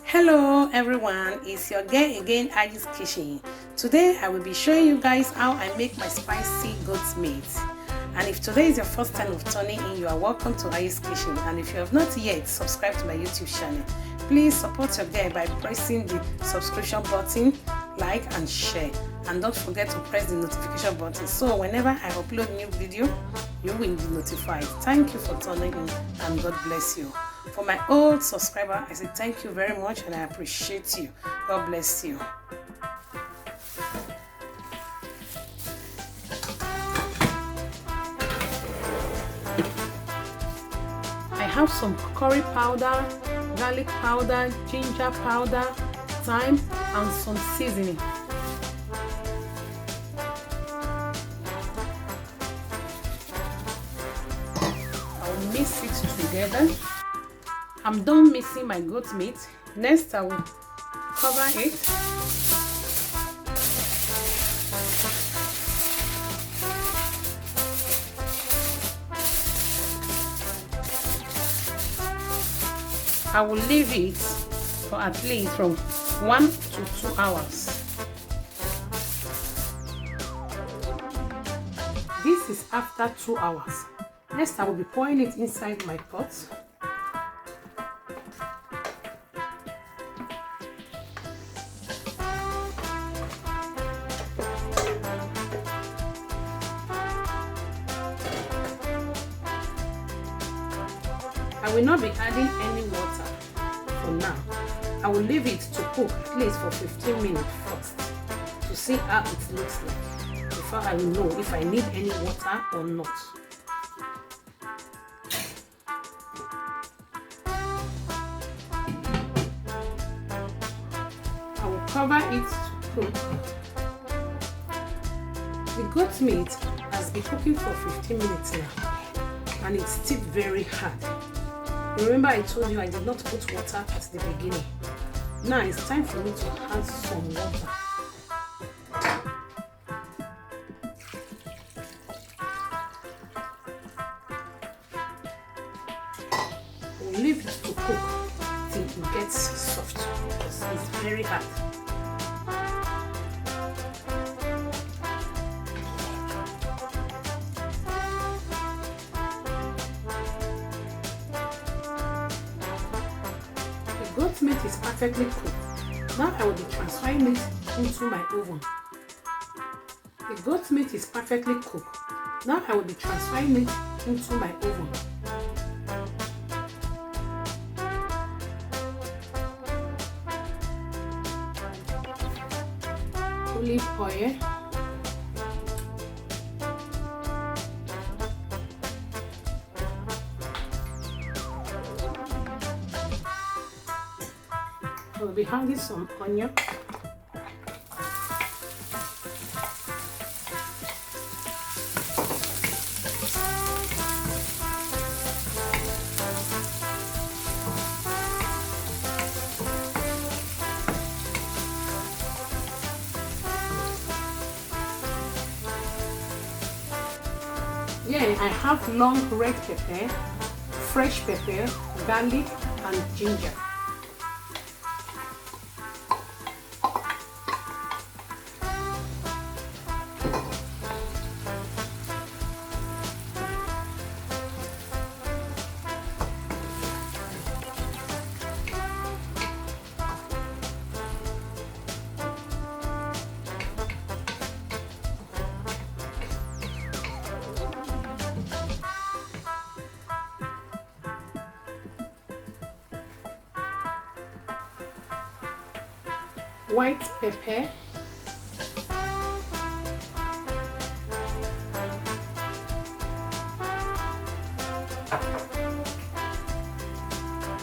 Hello everyone, it's your girl again, Aji's Kitchen. Today I will be showing you guys how I make my spicy goat meat. And if today is your first time of tuning in, you are welcome to Aji's Kitchen. And if you have not yet subscribed to my YouTube channel, please support your girl by pressing the subscription button, like and share. And don't forget to press the notification button so whenever I upload new video, you will be notified. Thank you for tuning in and God bless you. For my old subscriber, I say thank you very much and I appreciate you. God bless you. I have some curry powder, garlic powder, ginger powder, thyme and some seasoning. I'll mix it together. I'm done mixing my goat meat. Next, I will cover it. I will leave it for at least from 1 to 2 hours. This is after 2 hours. Next, I will be pouring it inside my pot. I will not be adding any water for now. I will leave it to cook at least for 15 minutes first to see how it looks like before I will know if I need any water or not. I will cover it to cook. The goat meat has been cooking for 15 minutes now and it's still very hard. Remember I told you I did not put water at the beginning. Now it's time for me to add some water. We'll leave it to cook till it gets soft because it's very hard. Goat meat is perfectly cooked. Now I will be transferring it into my oven. The goat meat is perfectly cooked. Now I will be transferring it into my oven. Olive oil. I will be adding some onion. Yeah, I have long red pepper, fresh pepper, garlic and ginger. White pepper,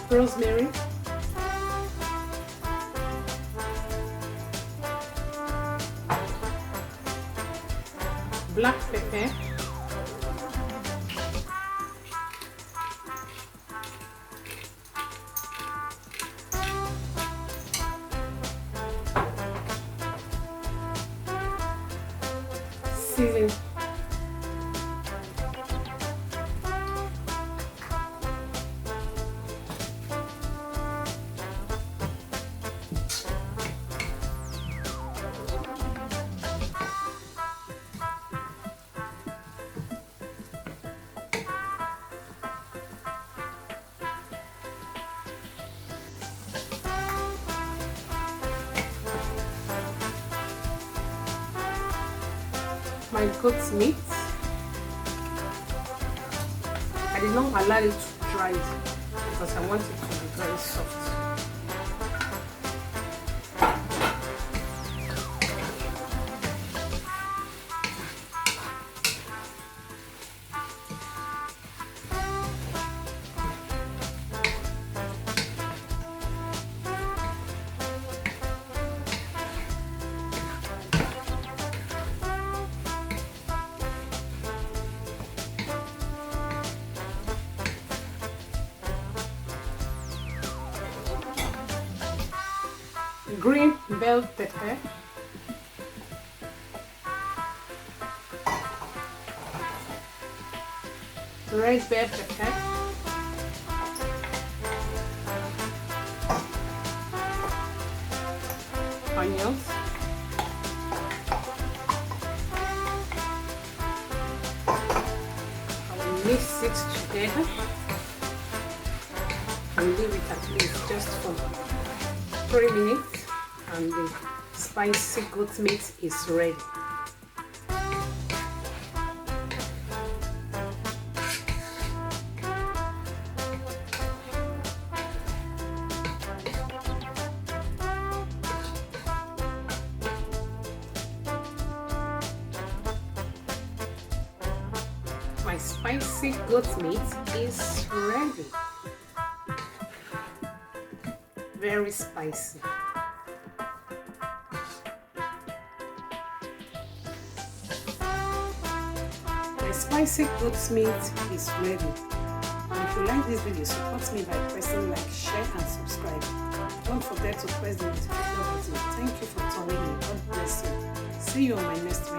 rosemary, black pepper, seasoning, my goat's meat. I did not allow it to dry because I want it to be very soft. Green bell pepper, red bell pepper, onions, I will mix it together and leave it at least just for 3 minutes. And the spicy goat meat is ready. My spicy goat meat is ready. Very spicy. Spicy goat's meat is ready. And if you like this video, support me by pressing like, share and subscribe. Don't forget to press the notification button. Thank you for tuning in. God bless you. See you on my next video.